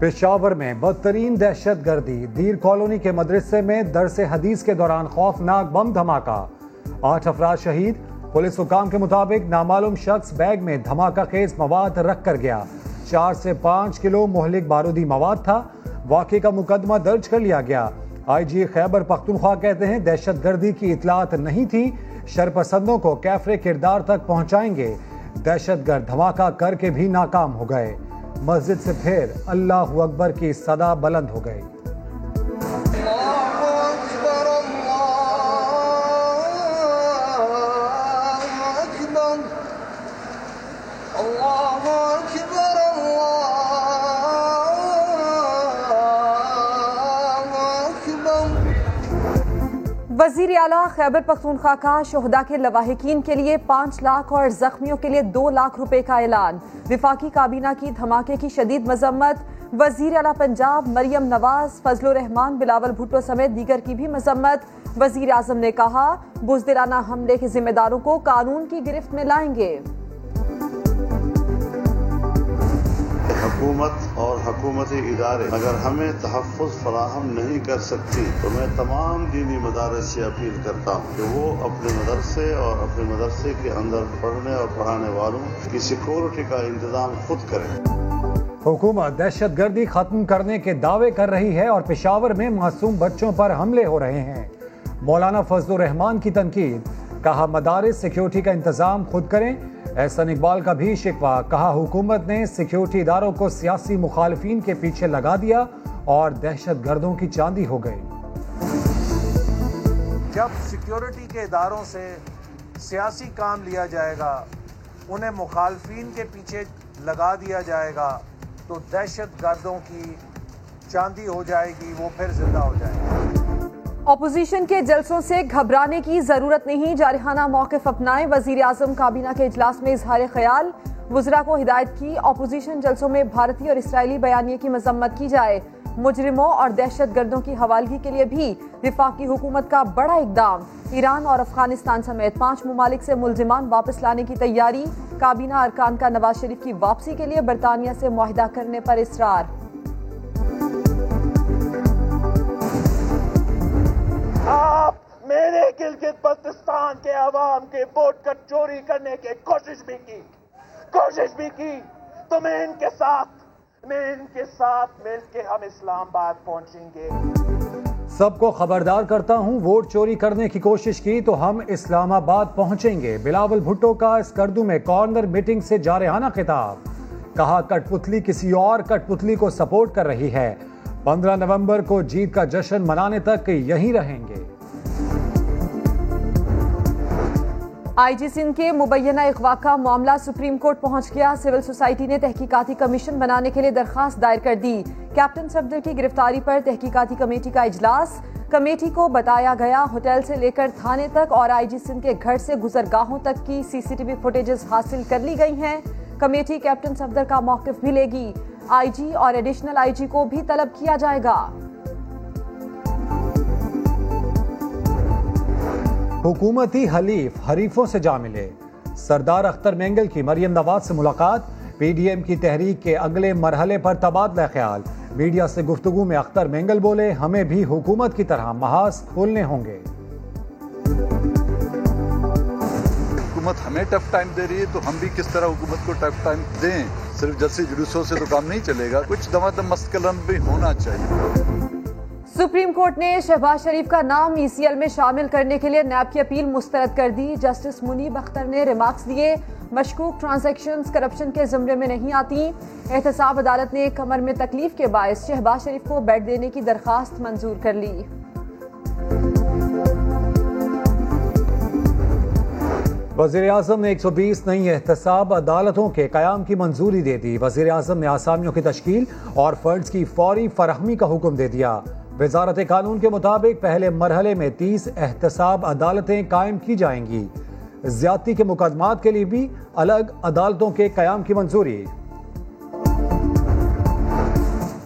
پشاور میں بدترین دہشت گردی، دیر کالونی کے مدرسے میں درس حدیث کے دوران خوفناک بم دھماکہ، 8 افراد شہید۔ پولیس حکام کے مطابق نامعلوم شخص بیگ میں دھماکہ خیز مواد رکھ کر گیا، 4 سے 5 کلو مہلک بارودی مواد تھا۔ واقعے کا مقدمہ درج کر لیا گیا۔ آئی جی خیبر پختونخوا کہتے ہیں دہشت گردی کی اطلاعات نہیں تھی، شرپسندوں کو کیفرے کردار تک پہنچائیں گے۔ دہشت گرد دھماکہ کر کے بھی ناکام ہو گئے۔ مسجد سے پھر اللہ اکبر کی صدا بلند ہو گئی۔ وزیر اعلیٰ خیبر پختونخوا کا شہداء کے لواحقین کے لیے 5 لاکھ اور زخمیوں کے لیے 2 لاکھ روپے کا اعلان۔ وفاقی کابینہ کی دھماکے کی شدید مذمت۔ وزیر اعلیٰ پنجاب مریم نواز، فضل الرحمان، بلاول بھٹو سمیت دیگر کی بھی مذمت۔ وزیر اعظم نے کہا بزدلانہ حملے کے ذمہ داروں کو قانون کی گرفت میں لائیں گے۔ حکومت اور حکومتی ادارے اگر ہمیں تحفظ فراہم نہیں کر سکتی تو میں تمام دینی مدارس سے اپیل کرتا ہوں کہ وہ اپنے مدرسے اور اپنے مدرسے کے اندر پڑھنے اور پڑھانے والوں کی سیکورٹی کا انتظام خود کریں۔ حکومت دہشت گردی ختم کرنے کے دعوے کر رہی ہے اور پشاور میں معصوم بچوں پر حملے ہو رہے ہیں۔ مولانا فضل الرحمان کی تنقید، کہا مدارس سیکورٹی کا انتظام خود کریں۔ احسن اقبال کا بھی شکوہ، کہا حکومت نے سیکورٹی اداروں کو سیاسی مخالفین کے پیچھے لگا دیا اور دہشت گردوں کی چاندی ہو گئی۔ جب سیکورٹی کے اداروں سے سیاسی کام لیا جائے گا، انہیں مخالفین کے پیچھے لگا دیا جائے گا تو دہشت گردوں کی چاندی ہو جائے گی، وہ پھر زندہ ہو جائیں گے۔ اپوزیشن کے جلسوں سے گھبرانے کی ضرورت نہیں، جارحانہ موقف اپنائیں۔ وزیر اعظم کابینہ کے اجلاس میں اظہار خیال، وزراء کو ہدایت کی اپوزیشن جلسوں میں بھارتی اور اسرائیلی بیانیے کی مذمت کی جائے۔ مجرموں اور دہشت گردوں کی حوالگی کے لیے بھی وفاقی حکومت کا بڑا اقدام۔ ایران اور افغانستان سمیت 5 ممالک سے ملزمان واپس لانے کی تیاری۔ کابینہ ارکان کا نواز شریف کی واپسی کے لیے برطانیہ سے معاہدہ کرنے پر اصرار۔ آپ میرے گلگت بلتستان کے عوام کے ووٹ کا چوری کرنے کی کوشش بھی کی تو میں ان کے ساتھ مل کے ہم اسلام آباد پہنچیں گے۔ سب کو خبردار کرتا ہوں، ووٹ چوری کرنے کی کوشش کی تو ہم اسلام آباد پہنچیں گے۔ بلاول بھٹو کا اسکردو میں کارنر میٹنگ سے جارحانہ خطاب، کہا کٹ پتلی کسی اور کٹ پتلی کو سپورٹ کر رہی ہے، 15 نومبر کو جیت کا جشن منانے تک یہیں رہیں گے۔ آئی جی سندھ کے مبینہ اغوا کا معاملہ سپریم کورٹ پہنچ گیا۔ سول سوسائٹی نے تحقیقاتی کمیشن بنانے کے لیے درخواست دائر کر دی۔ کیپٹن صفدر کی گرفتاری پر تحقیقاتی کمیٹی کا اجلاس۔ کمیٹی کو بتایا گیا ہوٹل سے لے کر تھانے تک اور آئی جی سندھ کے گھر سے گزرگاہوں تک کی CCTV فوٹیجز حاصل کر لی گئی ہیں۔ کمیٹی کیپٹن صفدر کا موقف بھی لے گی۔ آئی جی اور ایڈیشنل آئی جی کو بھی طلب کیا جائے گا۔ حکومتی حلیف حریفوں سے جا ملے، سردار اختر مینگل کی مریم نواز سے ملاقات۔ پی ڈی ایم کی تحریک کے اگلے مرحلے پر تبادلہ خیال۔ میڈیا سے گفتگو میں اختر مینگل بولے ہمیں بھی حکومت کی طرح محاذ کھولنے ہوں گے۔ حکومت ہمیں ٹف ٹائم دے رہی ہے تو ہم بھی کس طرح حکومت کو ٹف ٹائم دیں۔ صرف جلسے جلوسوں سے تو کام نہیں چلے گا، کچھ دمادم مست کلام بھی ہونا چاہیے۔ سپریم کورٹ نے شہباز شریف کا نام ECL میں شامل کرنے کے لیے نیب کی اپیل مسترد کر دی۔ جسٹس منیب اختر نے ریمارکس دیے، مشکوک ٹرانزیکشنز کرپشن کے زمرے میں نہیں آتی۔ احتساب عدالت نے کمر میں تکلیف کے باعث شہباز شریف کو بیڈ دینے کی درخواست منظور کر لی۔ وزیر اعظم نے 120 نئی احتساب عدالتوں کے قیام کی منظوری دے دی۔ وزیر اعظم نے آسامیوں کی تشکیل اور فنڈز کی فوری فراہمی کا حکم دے دیا۔ وزارت قانون کے مطابق پہلے مرحلے میں 30 احتساب عدالتیں قائم کی جائیں گی۔ زیادتی کے مقدمات کے لیے بھی الگ عدالتوں کے قیام کی منظوری۔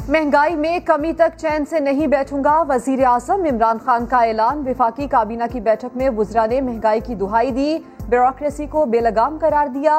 مہنگائی میں کمی تک چین سے نہیں بیٹھوں گا، وزیر اعظم عمران خان کا اعلان۔ وفاقی کابینہ کی بیٹھک میں وزراء نے مہنگائی کی دہائی دی، بیوروکریسی کو بے لگام قرار دیا۔